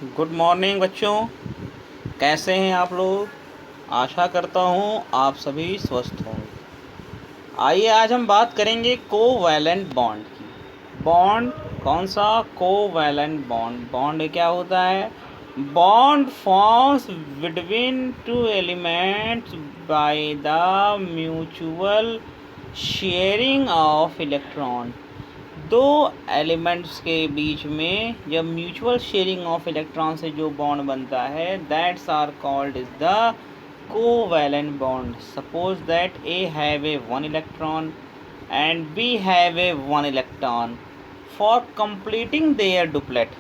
Good morning बच्चों। कैसे हैं आप लोग? आशा करता हूँ आप सभी स्वस्थ होंगे। आइए आज हम बात करेंगे कोवैलेंट बॉन्ड की। बॉन्ड कौन सा? Covalent bond. बॉन्ड क्या होता है? Bond forms between two elements by the mutual sharing of electron. दो एलिमेंट्स के बीच में जब म्यूचुअल शेयरिंग ऑफ इलेक्ट्रॉन से जो बॉन्ड बनता है, that's are called is the covalent bond. Suppose that A have a one electron and B have a one electron. For completing their duplet,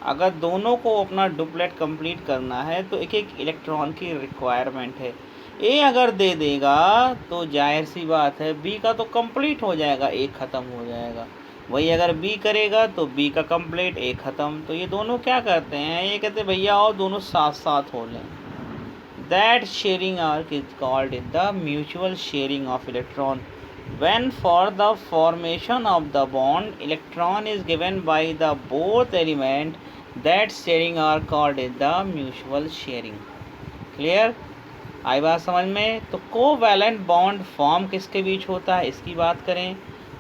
अगर दोनों को अपना डुप्लेट कंप्लीट करना है तो एक एक इलेक्ट्रॉन की रिक्वायरमेंट है। ए अगर दे देगा तो जाहिर सी बात है बी का तो कंप्लीट हो जाएगा, ए ख़त्म हो जाएगा। वही अगर बी करेगा तो बी का कंप्लीट, ए ख़त्म। तो ये दोनों क्या करते हैं, ये कहते हैं भैया आओ दोनों साथ साथ हो लें। That sharing arc is called in the mutual sharing of electron. When for the formation of the bond, electron is given by the both element, that sharing are called in the mutual sharing. Clear? आई बात समझ में? तो covalent bond form किसके बीच होता है इसकी बात करें।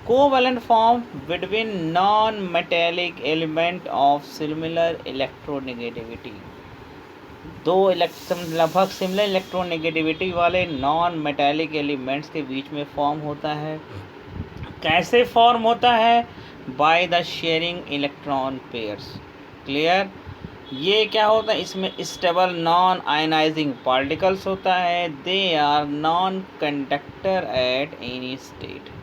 Covalent form between non metallic element of similar electronegativity. दो लगभग सिमिलर इलेक्ट्रोनेगेटिविटी वाले नॉन मेटेलिक एलिमेंट्स के बीच में फॉर्म होता है। कैसे फॉर्म होता है? By the sharing electron pairs. Clear? ये क्या होता है, इसमें स्टेबल नॉन आयनाइजिंग पार्टिकल्स होता है। They are non conductor at any state.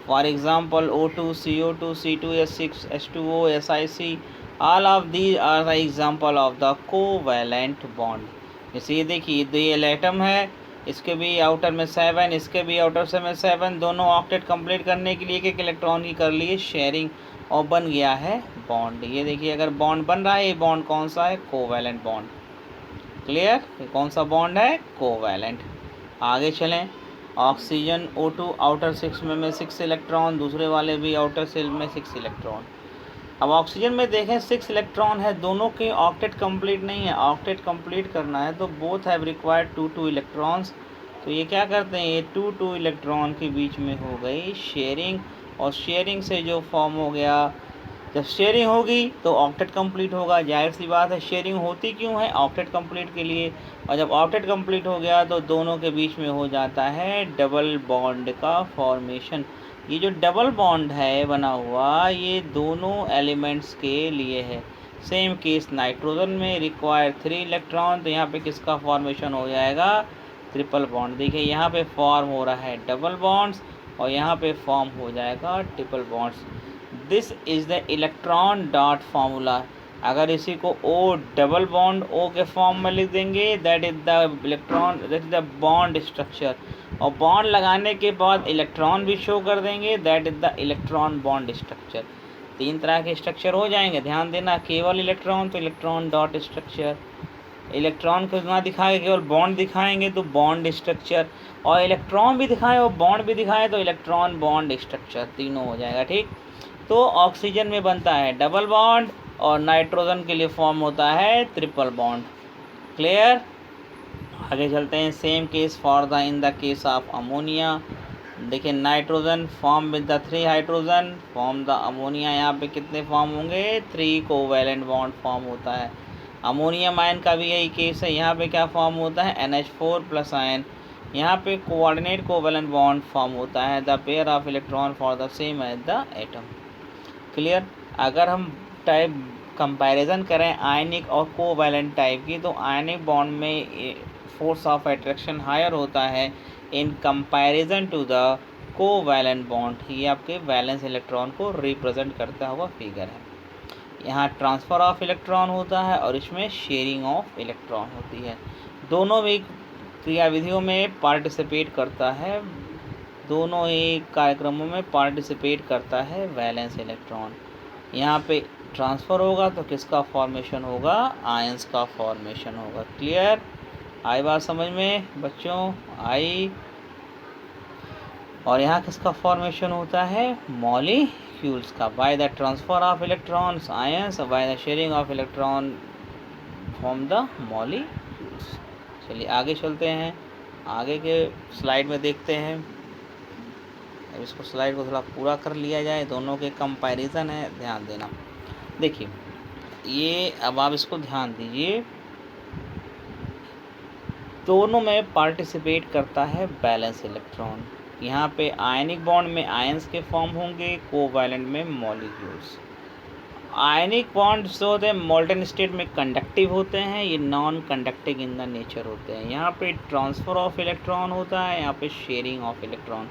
For example O2, CO2, C2H6, H2O, SiC, all of these are the example of the covalent bond। जैसे ये देखिए दो ये एटम है, इसके भी आउटर में 7, इसके भी आउटर से में 7, दोनों ऑक्टेट कंप्लीट करने के लिए एक एक इलेक्ट्रॉन की कर लिए शेयरिंग और बन गया है बॉन्ड। ये देखिए अगर बॉन्ड बन रहा है, ये बॉन्ड कौन सा है? Covalent bond. क्लियर? ये कौन सा बॉन्ड है? कोवैलेंट। आगे चलें। ऑक्सीजन O2 आउटर 6 में 6 इलेक्ट्रॉन, दूसरे वाले भी आउटर सेल में 6 इलेक्ट्रॉन। अब ऑक्सीजन में देखें 6 इलेक्ट्रॉन है, दोनों के ऑक्टेट कंप्लीट नहीं है। ऑक्टेट कंप्लीट करना है तो बोथ हैव रिक्वायर्ड 2 इलेक्ट्रॉन्स। तो ये क्या करते हैं, ये 2 इलेक्ट्रॉन के बीच में हो गई शेयरिंग, और शेयरिंग से जो फॉर्म हो गया, जब शेयरिंग होगी तो ऑक्टेट कंप्लीट होगा। जाहिर सी बात है शेयरिंग होती क्यों है? ऑक्टेट कंप्लीट के लिए। और जब ऑक्टेट कंप्लीट हो गया तो दोनों के बीच में हो जाता है डबल बॉन्ड का फॉर्मेशन। ये जो डबल बॉन्ड है बना हुआ, ये दोनों एलिमेंट्स के लिए है। सेम केस नाइट्रोजन में रिक्वायर 3 इलेक्ट्रॉन, तो यहाँ पे किसका फॉर्मेशन हो जाएगा? Triple bond. देखिए यहाँ पे फॉर्म हो रहा है डबल बॉन्ड्स और यहाँ पे फॉर्म हो जाएगा triple bonds. This is the electron dot formula. अगर इसी को O डबल बॉन्ड O के फॉर्म में लिख देंगे, that is the electron, that is the bond structure. और बॉन्ड लगाने के बाद इलेक्ट्रॉन भी शो कर देंगे, that is the electron bond structure. 3 तरह के स्ट्रक्चर हो जाएंगे, ध्यान देना। केवल इलेक्ट्रॉन तो इलेक्ट्रॉन डॉट स्ट्रक्चर, इलेक्ट्रॉन को ना दिखाए केवल बॉन्ड दिखाएंगे तो बॉन्ड स्ट्रक्चर, और इलेक्ट्रॉन भी दिखाएं और बॉन्ड भी दिखाएं तो इलेक्ट्रॉन बॉन्ड स्ट्रक्चर, तीनों हो जाएगा। ठीक, तो ऑक्सीजन में बनता है डबल बॉन्ड और नाइट्रोजन के लिए फॉर्म होता है ट्रिपल बॉन्ड। क्लियर? आगे चलते हैं। Same case for the in the case of ammonia. देखिए nitrogen form with the 3 hydrogen form the ammonia. यहाँ पे कितने फॉर्म होंगे? 3 कोवैलेंट बॉन्ड फॉर्म होता है। अमोनियम आयन का भी यही केस है। यहाँ पे क्या फॉर्म होता है? NH4 plus ion. यहाँ पे कोऑर्डिनेट कोवैलेंट बॉन्ड फॉर्म होता है। The pair of electron for the same as the atom. Clear? अगर हम टाइप कंपैरिजन करें आयनिक और कोवैलेंट टाइप की, तो आयनिक बॉन्ड में फोर्स ऑफ अट्रैक्शन हायर होता है in comparison to the covalent bond. ये आपके वैलेंस इलेक्ट्रॉन को रिप्रेजेंट करता हुआ फिगर है। यहाँ ट्रांसफ़र ऑफ इलेक्ट्रॉन होता है और इसमें शेयरिंग ऑफ इलेक्ट्रॉन होती है। दोनों भी क्रियाविधियों में पार्टिसिपेट करता है, दोनों ही कार्यक्रमों में पार्टिसिपेट करता है वैलेंस इलेक्ट्रॉन। यहाँ पे ट्रांसफ़र होगा तो किसका फॉर्मेशन होगा? आयंस का फॉर्मेशन होगा। क्लियर? आई बात समझ में बच्चों? आई। और यहाँ किसका फॉर्मेशन होता है? मॉलिक्यूल्स का। By the transfer of electrons ions, by the sharing of electron form the molecules. चलिए आगे चलते हैं, आगे के स्लाइड में देखते हैं। अब इसको स्लाइड को थोड़ा पूरा कर लिया जाए, दोनों के कंपैरिजन है, ध्यान देना। देखिए ये अब आप इसको ध्यान दीजिए, दोनों में पार्टिसिपेट करता है बैलेंस इलेक्ट्रॉन। यहाँ पे आयनिक बॉन्ड में आयंस के फॉर्म होंगे, कोवैलेंट में मॉलिक्यूल्स। आयनिक बॉन्ड जो होते हैं मोल्टन स्टेट में कंडक्टिव होते हैं, ये non conducting in the nature होते हैं। यहाँ पे ट्रांसफ़र ऑफ इलेक्ट्रॉन होता है, यहाँ पे शेयरिंग ऑफ इलेक्ट्रॉन।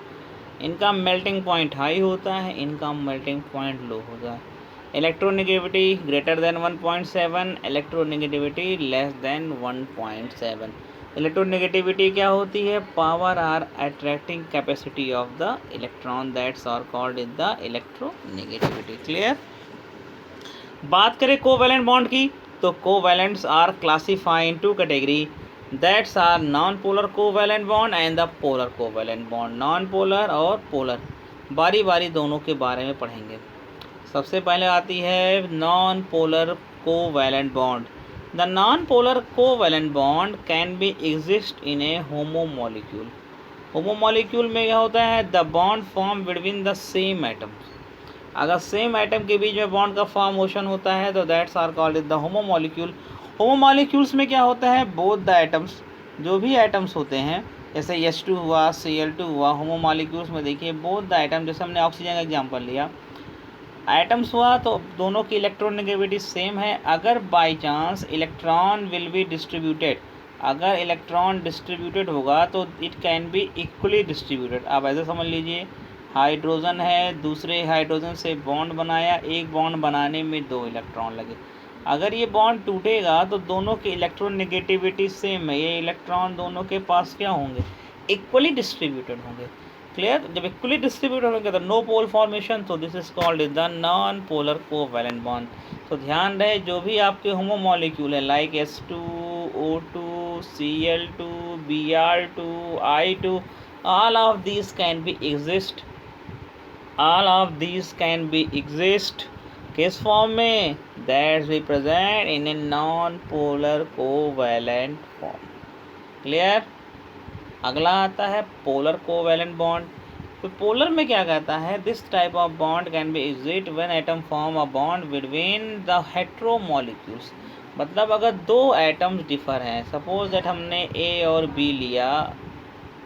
इनका मेल्टिंग पॉइंट हाई होता है, इनका मेल्टिंग पॉइंट लो होता है। Electronegativity greater than 1.7, electronegativity less than 1.7। Electronegativity क्या होती है? Power or attracting capacity of the electron, that's are called in the electronegativity. Clear? बात करें कोवैलेंट बॉन्ड की, तो covalents are classify in two category, that's are non polar covalent bond and the polar covalent bond. Non polar और polar बारी बारी दोनों के बारे में पढ़ेंगे। सबसे पहले आती है non polar covalent bond. The non polar covalent bond can be exist in a homomolecule. Homomolecule में क्या होता है? The bond form between the same atoms. अगर सेम एटम के बीच में बॉन्ड का फॉर्मेशन होता है तो that's are called the homomolecule. Homomolecules में क्या होता है? बोथ द एटम्स, जो भी एटम्स होते हैं, जैसे H2 हुआ, Cl2 हुआ, होमोमोलिक्यूल्स में देखिए बोथ द एटम, जैसे हमने ऑक्सीजन का एग्जांपल लिया, एटम्स हुआ तो दोनों की इलेक्ट्रोनेगेटिविटी सेम है। अगर by chance electron will be distributed, अगर इलेक्ट्रॉन डिस्ट्रीब्यूटेड होगा तो it can be equally distributed. आप ऐसे समझ लीजिए, हाइड्रोजन है, दूसरे हाइड्रोजन से बॉन्ड बनाया, एक बॉन्ड बनाने में 2 इलेक्ट्रॉन लगे। अगर ये बॉन्ड टूटेगा तो दोनों की इलेक्ट्रोनेगेटिविटी सेम है, ये इलेक्ट्रॉन दोनों के पास क्या होंगे? इक्वली डिस्ट्रीब्यूटेड होंगे। क्लियर? जब इक्वली डिस्ट्रीब्यूटेड होंगे तो नो पोल फॉर्मेशन, तो this is called the non polar covalent bond. तो ध्यान रहे, जो भी आपके होमोमोलिक्यूल है like H2, O2, Cl2, Br2, I2, all of these can be exist, all of these can be exist किस फॉर्म में? That represent in a non polar covalent form. Clear? अगला आता है पोलर कोवैलेंट बॉन्ड। तो polar में क्या कहता है? This type of bond can be exist when atom form a bond between the heteromolecules. मतलब अगर 2 एटम्स डिफर हैं, सपोज दैट हमने ए और बी लिया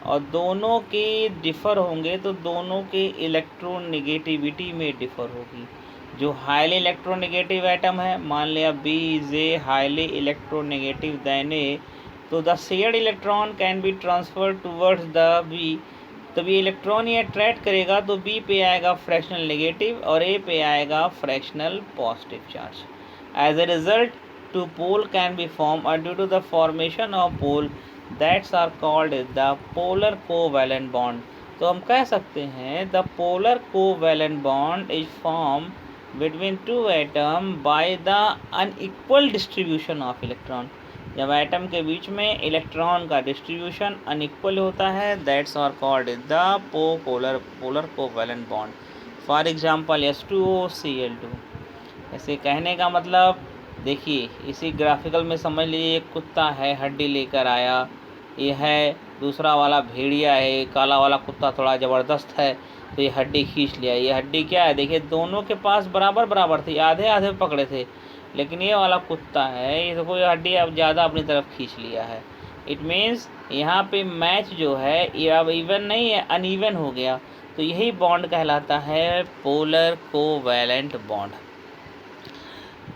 और दोनों के डिफ़र होंगे तो दोनों के इलेक्ट्रोनेगेटिविटी में डिफ़र होगी। जो हाईली इलेक्ट्रोनेगेटिव एटम है, मान लिया B is a highly electronegative than A, तो the shared electron can be transfer towards the B. तब ये इलेक्ट्रॉन ये अट्रैक्ट करेगा तो बी पे आएगा फ्रैक्शनल नेगेटिव और ए पे आएगा fractional positive charge. As a result two pole can be form और due to the formation of pole that's are called the polar covalent bond. तो हम कह सकते हैं the polar covalent bond is form between 2 atom by the unequal distribution of electron. जब atom के बीच में इलेक्ट्रॉन का डिस्ट्रीब्यूशन अनइक्वल होता है that's are called the polar covalent bond. For example H2O Cl2। ऐसे कहने का मतलब देखिए, इसी ग्राफिकल में समझ लीजिए, एक कुत्ता है, हड्डी लेकर आया, ये है, दूसरा वाला भेड़िया है, काला वाला कुत्ता थोड़ा ज़बरदस्त है, तो ये हड्डी खींच लिया। ये हड्डी क्या है? देखिए दोनों के पास बराबर बराबर थी, आधे आधे पकड़े थे, लेकिन ये वाला कुत्ता है, ये देखो, ये हड्डी अब ज़्यादा अपनी तरफ खींच लिया है। इट मीन्स यहाँ पे मैच जो है ये अब इवन नहीं है, अनइवन हो गया। तो यही बॉन्ड कहलाता है पोलर कोवैलेंट बॉन्ड।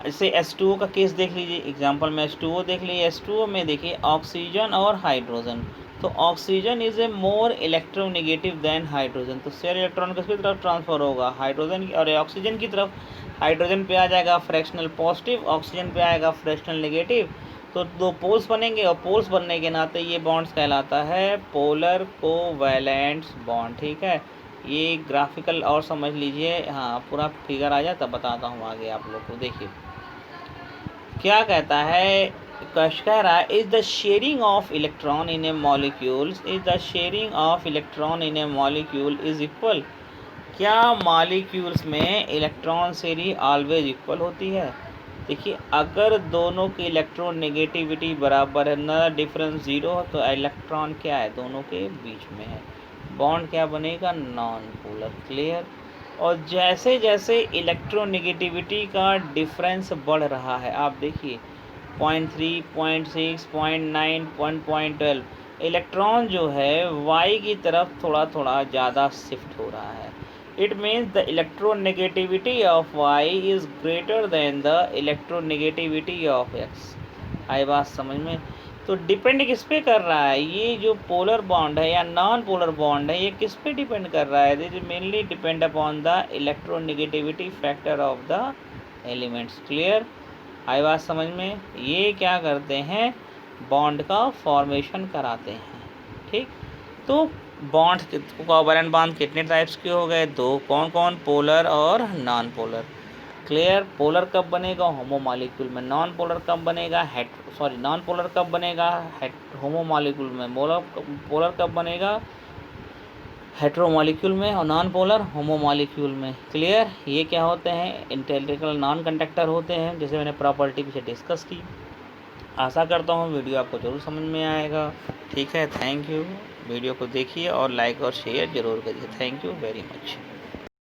जैसे H2O का केस देख लीजिए, एग्जांपल में H2O देख लीजिए। H2O में देखिए ऑक्सीजन और हाइड्रोजन, तो oxygen is a more electronegative than hydrogen, तो शेयर इलेक्ट्रॉन किसकी तरफ ट्रांसफर होगा? हाइड्रोजन की, और ऑक्सीजन की तरफ। हाइड्रोजन पे आ जाएगा फ्रैक्शनल पॉजिटिव, ऑक्सीजन पे आएगा फ्रैक्शनल नेगेटिव, तो 2 पोल्स बनेंगे, और पोल्स बनने के नाते ये बॉन्ड्स कहलाता है पोलर कोवैलेंट्स बॉन्ड। ठीक है, ये ग्राफिकल और समझ लीजिए। हाँ, पूरा फिगर आ जाए तब बताता हूँ आगे आप लोग को। देखिए क्या कहता है, कह रहा है is the sharing of electron in A molecules, is the sharing of electron in A molecule is equal. क्या मॉलिक्यूल्स में इलेक्ट्रॉन शेयरिंग ऑलवेज इक्वल होती है? देखिए अगर दोनों की इलेक्ट्रोनेगेटिविटी बराबर है, ना डिफरेंस ज़ीरो है, तो इलेक्ट्रॉन क्या है, दोनों के बीच में है, बॉन्ड क्या बनेगा, नॉन पोलर। क्लियर। और जैसे जैसे इलेक्ट्रोनेगेटिविटी का डिफरेंस बढ़ रहा है, आप देखिए 0.3, 0.6, 0.9, 1.12, इलेक्ट्रॉन जो है वाई की तरफ थोड़ा थोड़ा ज़्यादा शिफ्ट हो रहा है। It means the electronegativity of Y is greater than the electronegativity of X. आई बात समझ में? तो डिपेंड किस पे कर रहा है, ये जो पोलर बॉन्ड है या नॉन पोलर बॉन्ड है, ये किस पे डिपेंड कर रहा है, this mainly depend upon the electronegativity factor of the elements. Clear. आई बात समझ में? ये क्या करते हैं, बॉन्ड का फॉर्मेशन कराते हैं। ठीक। तो बॉन्ड कोवैलेंट बॉन्ड कितने टाइप्स के हो गए, दो। कौन कौन, पोलर और नॉन पोलर। क्लियर। पोलर कब बनेगा, होमो मॉलिक्यूल में। नॉन पोलर कब बनेगा, नॉन पोलर कब बनेगा, होमो मॉलिक्यूल में। पोलर कब बनेगा, हेट्रो मॉलिक्यूल में। और नॉन पोलर होमो मॉलिक्यूल में। क्लियर। ये क्या होते हैं, इंटेग्रल नॉन कंडक्टर होते हैं, जैसे मैंने प्रॉपर्टी पीछे डिस्कस की। आशा करता हूँ वीडियो आपको ज़रूर समझ में आएगा। ठीक है, थैंक यू। वीडियो को देखिए और लाइक और शेयर ज़रूर करिए। Thank you very much.